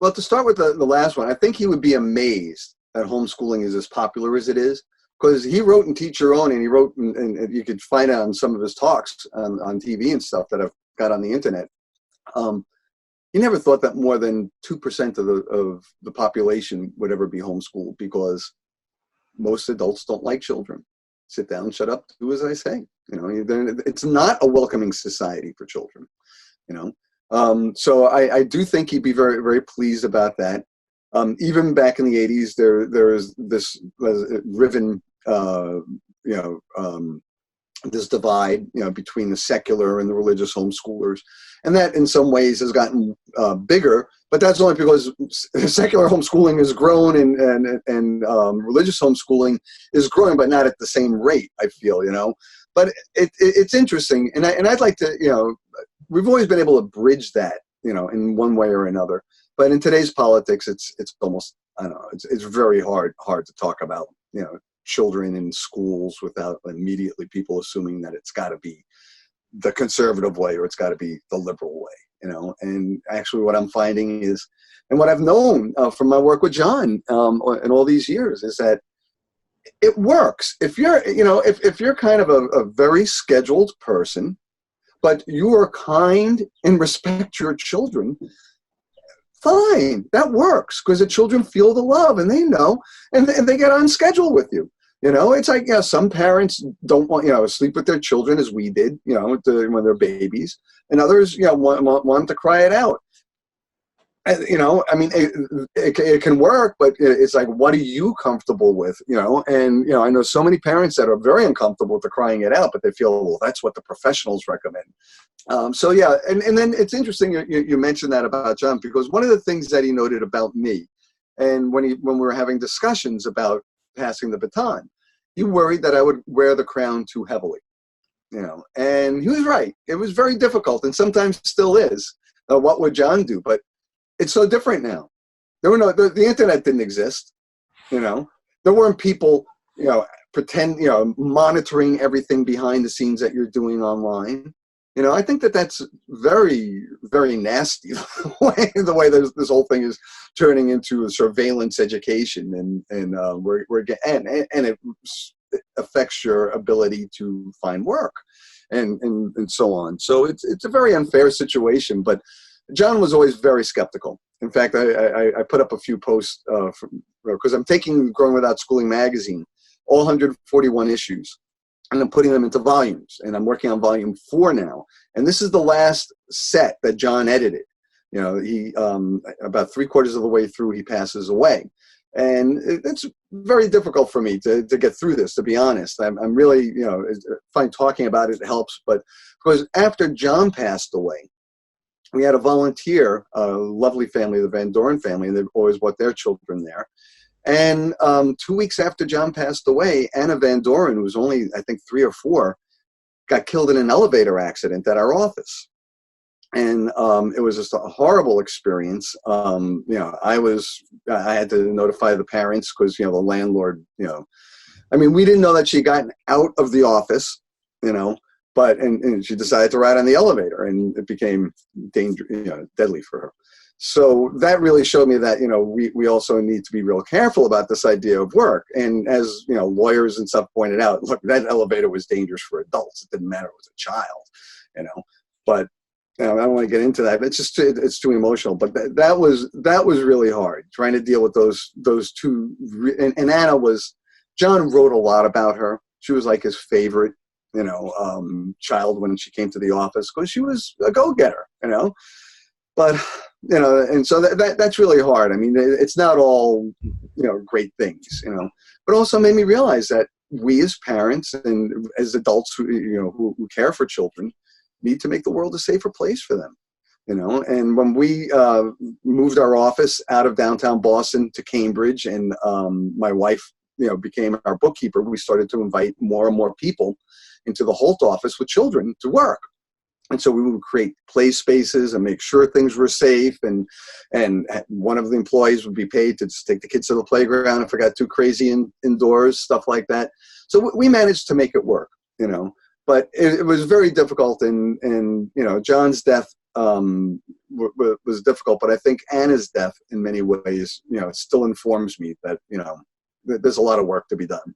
Well, to start with the last one, I think he would be amazed that homeschooling is as popular as it is, because he wrote in Teach Your Own, and he wrote, and you could find out on some of his talks on TV and stuff that I've got on the internet. He never thought that more than 2% of the population would ever be homeschooled, because most adults don't like children. Sit down, shut up, do as I say. It's not a welcoming society for children. So I do think he'd be very, very pleased about that. Even back in the 80s, there is this riven, this divide, between the secular and the religious homeschoolers, and that in some ways has gotten bigger. But that's only because secular homeschooling has grown and religious homeschooling is growing, but not at the same rate, I feel. But it's interesting, and I'd like to, we've always been able to bridge that, in one way or another. But in today's politics, it's almost, I don't know, it's very hard to talk about, children in schools without immediately people assuming that it's got to be the conservative way or it's got to be the liberal way, And actually what I'm finding is, and what I've known from my work with John in all these years, is that it works. If you're, if you're kind of a very scheduled person, but you are kind and respect your children, fine, that works, because the children feel the love and they know, and they get on schedule with you. It's like, some parents don't want, sleep with their children as we did, when they're babies, and others, want them to cry it out. I mean, it can work, but it's like, what are you comfortable with, And, I know so many parents that are very uncomfortable with the crying it out, but they feel, well, that's what the professionals recommend. So, yeah, and then it's interesting you mentioned that about John, because one of the things that he noted about me, and when we were having discussions about passing the baton, he worried that I would wear the crown too heavily, and he was right. It was very difficult, and sometimes still is. What would John do? But it's so different now. There were the internet didn't exist, There weren't people, monitoring everything behind the scenes that you're doing online. I think that's very, very nasty, the way this whole thing is turning into a surveillance education, and it affects your ability to find work, and so on. So it's a very unfair situation. But John was always very skeptical. In fact, I put up a few posts because I'm taking Growing Without Schooling magazine, all 141 issues, and I'm putting them into volumes, and I'm working on volume 4 now. And this is the last set that John edited. He about 3/4 of the way through, he passes away, and it's very difficult for me to get through this. To be honest, I'm really, find talking about it helps, but because after John passed away, we had a volunteer, a lovely family, the Van Doren family, and they've always brought their children there. And 2 weeks after John passed away, Anna Van Doren, who was only, I think, 3 or 4, got killed in an elevator accident at our office. And it was just a horrible experience. I had to notify the parents because, the landlord, I mean, we didn't know that she'd gotten out of the office, but and she decided to ride on the elevator, and it became deadly for her. So that really showed me that, we also need to be real careful about this idea of work. And as, lawyers and stuff pointed out, look, that elevator was dangerous for adults. It didn't matter it was a child, but I don't want to get into that. It's too emotional. But that was really hard, trying to deal with those two. And Anna John wrote a lot about her. She was like his favorite, child when she came to the office, because she was a go-getter, But, and so that's really hard. I mean, it's not all, great things, but also made me realize that we as parents and as adults who care for children need to make the world a safer place for them, And when we moved our office out of downtown Boston to Cambridge, and my wife, became our bookkeeper, we started to invite more and more people into the Holt office with children to work. And so we would create play spaces and make sure things were safe. And one of the employees would be paid to just take the kids to the playground if it got too crazy indoors, stuff like that. So we managed to make it work, But it was very difficult. And John's death was difficult. But I think Anna's death, in many ways, still informs me that there's a lot of work to be done.